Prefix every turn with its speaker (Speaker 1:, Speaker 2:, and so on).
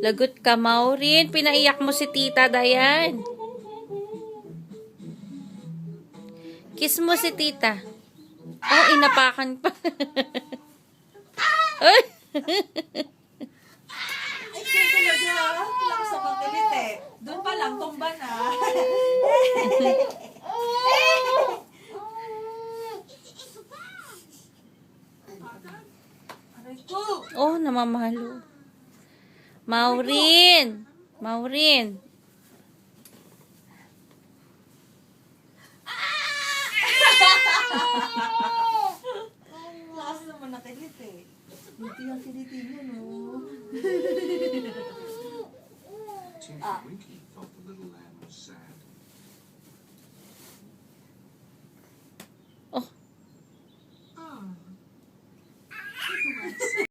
Speaker 1: Lagot ka, Maureen. Pinaiyak mo si Tita Dayan. Kiss mo si Tita. Oh, inapakan pa. Ay!
Speaker 2: Ay, talaga. Lakas sa pagkilit eh. Doon pa lang, tumba na. Aray ko.
Speaker 1: Oh, namamahalo. Maureen. Maureen.
Speaker 2: Lakas naman nakilit eh. Dito yung kiliti niya, no?
Speaker 3: Tinky Winky thought the little lamb was sad.